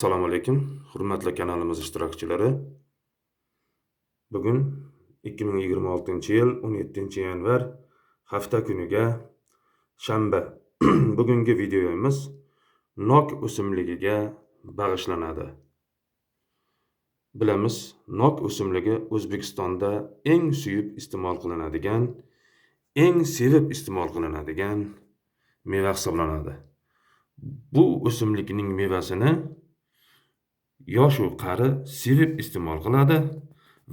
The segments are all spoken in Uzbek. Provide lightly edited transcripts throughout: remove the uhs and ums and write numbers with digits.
Assalomu alaykum, hurmatli kanalimiz ishtirokchilari. Bugun 2026-yil 17-yanvar hafta kuniga shanba. Bugungi videomiz nok o'simligiga bag'ishlanadi. Bilamiz, nok o'simligi O'zbekistonda eng suyib iste'mol qilinadigan, eng sevib iste'mol qilinadigan meva hisoblanadi. Bu o'simlikning mevasini yosh u qari sevib iste'mol qiladi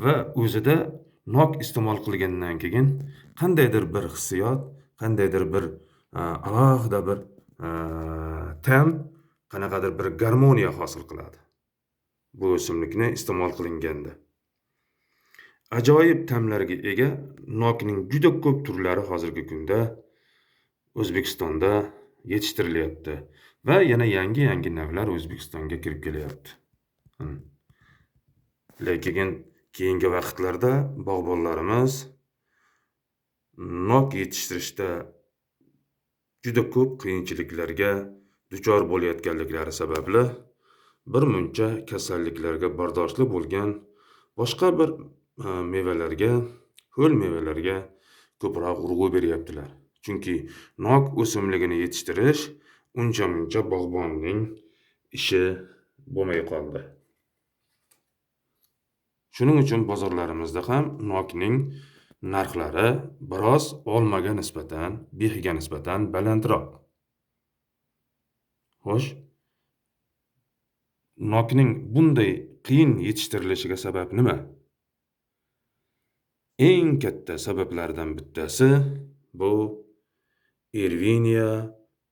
va o'zida nok iste'mol qilgandan keyin qandaydir bir hissiyot, qandaydir bir alohida bir ta'm, qanaqadir bir garmoniya hosil qiladi. Bu o'simlikni iste'mol qilinganda ajoyib ta'mlarga ega nokning juda ko'p turlari hozirgi kunda O'zbekistonda yetishtirilyapti va yana yangi navlar O'zbekistonga kirib kelyapti. Lekin keyingi vaqtlarda bog'bonlarimiz nok yetishtirishda juda ko'p qiyinchiliklarga duchor bo'layotganliklari sababli bir muncha kasalliklarga bardoshli bo'lgan boshqa bir mevalarga, ho'l mevalarga ko'proq urg'u beryaptilar. Chunki nok o'simligini yetishtirish uncha-muncha bog'bonning ishi bo'lmay qoldi. Shuning uchun bozorlarimizda ham nokning narxlari biroz olmaga nisbatan, behiga nisbatan balandroq. Xo'sh, nokning bunday qiyin yetishtirilishiga sabab nima? Eng katta sabablardan bittasi bu Erwinia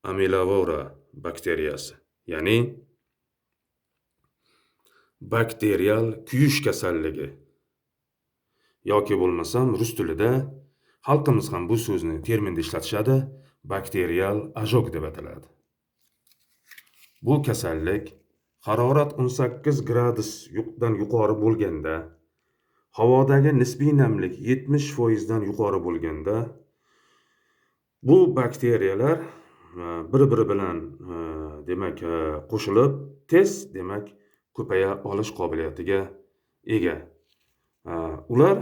amylovora bakteriyasi, ya'ni bakterial kuyish kasalligi yoki bo'lmasam rus tilida xalqimiz ham bu so'zni terminda ishlatishadi, bakterial ajok deb ataladi. Bu kasallik harorat 18 gradus dan yuqori bo'lganda, havodagi nisbiy namlik 70% dan yuqori bo'lganda bu bakteriyalar bir-biri bilan demak qo'shilib tez demak ko'paya olish qobiliyatiga ega. Ular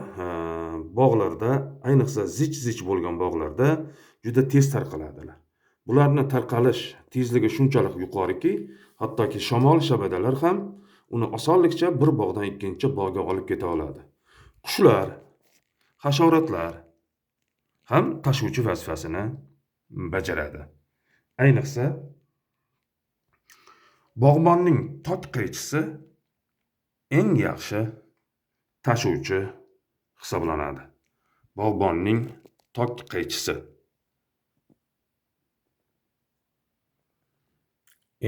bog'larda, ayniqsa zich bo'lgan bog'larda juda tez tarqaladilar. Bularning tarqalish tezligi shunchalik yuqoriki, hattoki shamol shabadalar ham uni osonlikcha bir bog'dan ikkinchi bog'ga olib keta oladi. Qushlar, hasharotlar ham tashuvchi vazifasini bajaradi. Ayniqsa bog'bonning tok qaychisi eng yaxshi tashuvchi hisoblanadi. Bog'bonning tok qaychisi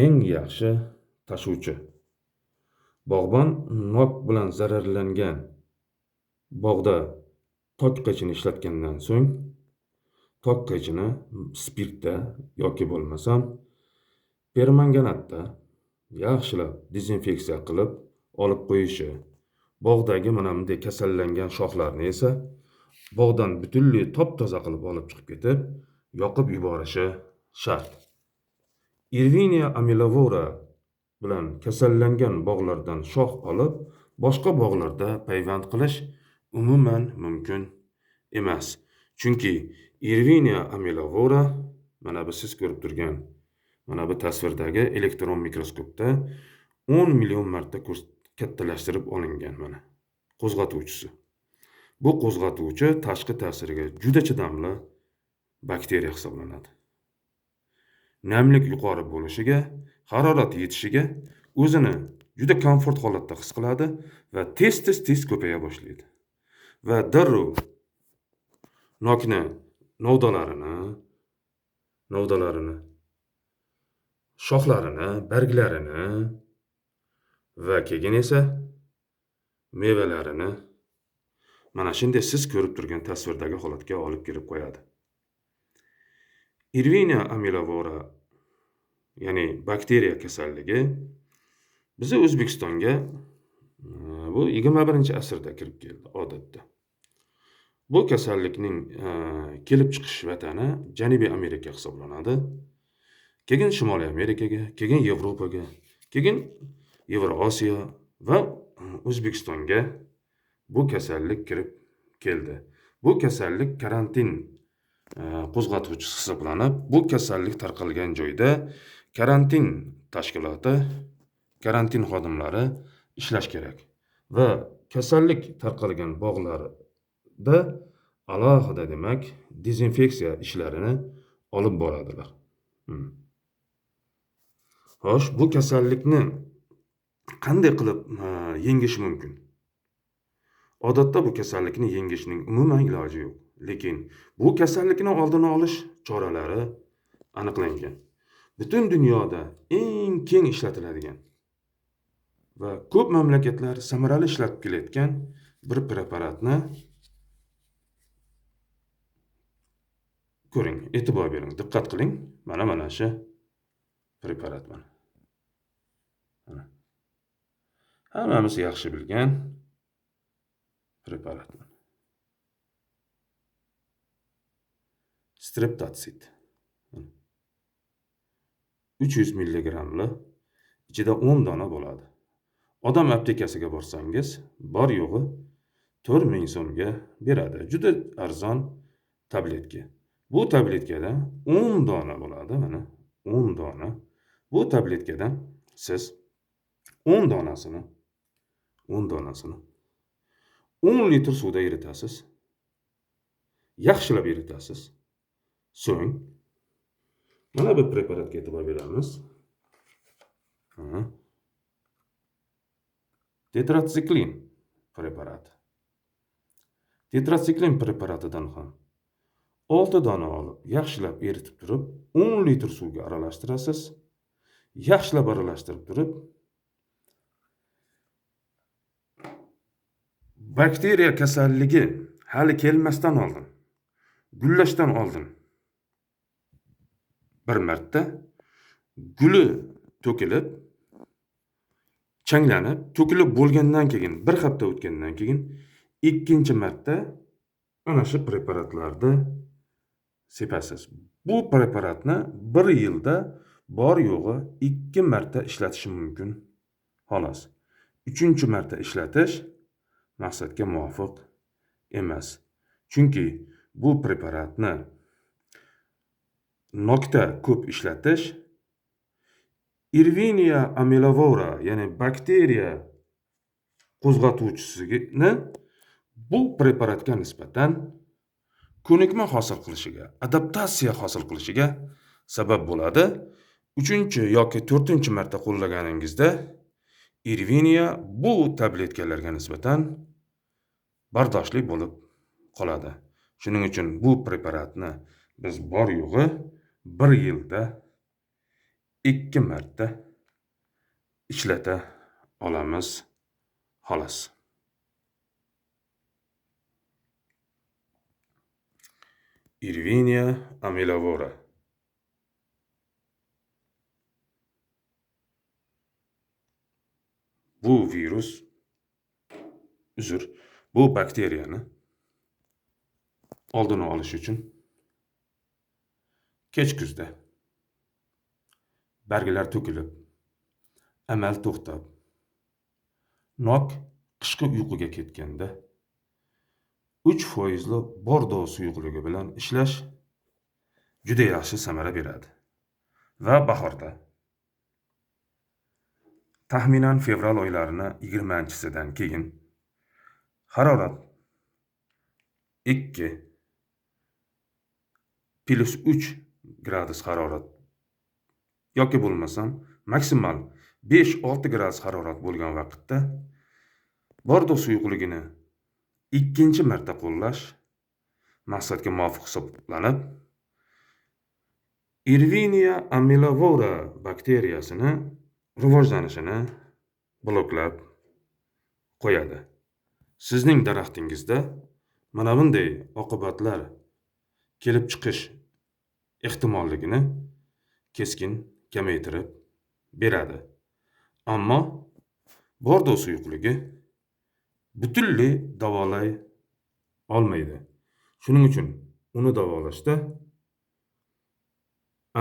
eng yaxshi tashuvchi. Bog'bon nok bilan zararlangan bog'da tok qaychini ishlatgandan so'ng tok qaychini spirtda yoki bo'lmasam permanganatda yaxshilab dezinfeksiya qilib olib qo'yishi, bog'dagi mana bunday kasallangan shoxlarni esa bog'dan butunlay top-toza qilib olib chiqib ketib, yoqib yuborishi shart. Erwinia amylovora bilan kasallangan bog'lardan shox olib, boshqa bog'larda payvand qilish umuman mumkin emas. Chunki Erwinia amylovora mana bu siz ko'rib turgan mana bu tasvirdagi elektron mikroskopda 10 million marta kattalashtirib olingan mana qo'zg'atuvchisi. Bu qo'zg'atuvchi tashqi ta'siriga juda chidamli bakteriya hisoblanadi. Namlik yuqori bo'lishiga, harorat yetishiga o'zini juda komfort holatda his qiladi va tez ko'paya boshlaydi. Va darrov nokni novdalarini, shoxlarini, barglarini va keyin esa mevalarini mana shunday siz ko'rib turgan tasvirdagi holatga olib kelib qo'yadi. Erwinia amylovora, ya'ni bakteriya kasalligi bizi O'zbekistonga bu 21-asrda kirib keldi odatda. Bu kasallikning kelib chiqish vatani Janubiy Amerika hisoblanadi. Keyin Shimoliy Amerikaga, keyin Yevropaga, keyin Yevrosiyo va O'zbekistonga bu kasallik kirib keldi. Bu kasallik karantin qo'zg'atuvchisi hisoblanib, bu kasallik tarqalgan joyda karantin tashkiloti, karantin xodimlari ishlash kerak va kasallik tarqalgan bog'larda alohida demak dezinfeksiya ishlarini olib boradilar. Xo'sh, bu kasallikni qanday qilib yengish mumkin? Odatda bu kasallikni yengishning umuman iloji yo'q. Lekin bu kasallikni oldini olish choralari aniqlangan. Butun dunyoda eng keng ishlatiladigan va ko'p mamlakatlar samarali ishlatib kelayotgan bir preparatni ko'ring, e'tibor bering, diqqat qiling. Mana shu preparat mana. Hammamiz yaxshi bilgan preparat. Streptotsid. 300 milligramli, ichida 10 dona bo'ladi. Odam aptekasiga borsangiz, bor yo'g'i 4000 so'mga beradi. Juda arzon tabletka. Bu tabletkada 10 dona bo'ladi, mana 10 dona. Bu tabletkadan siz 10 donasini 10 litr suvda eritasiz. Yaxshilab eritasiz. So'ng mana bu preparatga e'tibor beramiz. Tetratsiklin preparati. Tetratsiklin preparatidan ham 6 dona olib, yaxshilab eritib turib, 10 litr suvga aralashtirasiz. Yaxshilab aralashtirib turib, bakteriya kasalligi hali kelmasdan oldin, gullashdan oldin bir marta guli to'kilib, changlanib, to'kilib bo'lgandan keyin, bir hafta o'tgandan keyin ikkinchi marta ana shu preparatlarni sepasiz. Bu preparatni bir yilda bor yo'g'i 2 marta ishlatish mumkin. Xolos. 3-marta ishlatish maqsadga muvofiq emas. Chunki bu preparatni nokta ko'p ishlatish Yersinia amylovora, ya'ni bakteriya qo'zg'atuvchisini bu preparatga nisbatan ko'nikma hosil qilishiga, adaptatsiya hosil qilishiga sabab bo'ladi. 3 yoki 4-marta qo'llaganingizda Yersinia bu tabletkalarga nisbatan bardoshli bo'lib qoladi. Shuning uchun bu preparatni biz bor yo'g'i 1 yilda 2 marta ishlata olamiz, xolos. Yersinia amylovora. Bu virus, bu bakteriyani oldini olish uchun kech kuzda barglar to'kilib, amal to'xtab, nok qishki uyquga ketganda 3% bordo suyuqligi bilan ishlash juda yaxshi samara beradi. Va bahorda, taxminan fevral oylarini 20-sidan keyin harorat 2+3 gradus harorat yoki bo'lmasam maksimal 5-6 gradus harorat bo'lgan vaqtda bordo suyuqligini 2-marta qo'llash maqsadga muvofiq hisoblanib, Yersinia amylovora bakteriyasini rivojlanishini bloklab qo'yadi. Sizning daraxtingizda mana bunday oqibatlar kelib chiqish ehtimolligini keskin kamaytirib beradi. Ammo bordo suyuqligi butunlay davolay olmaydi. Shuning uchun uni davolashda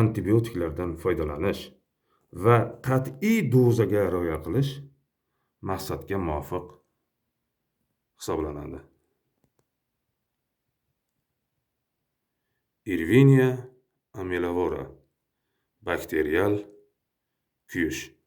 antibiotiklardan foydalanish va qat'iy dozaga rioya qilish maqsadga muvofiq hisoblanadi. Irvinia amylavora bakterial kuyish.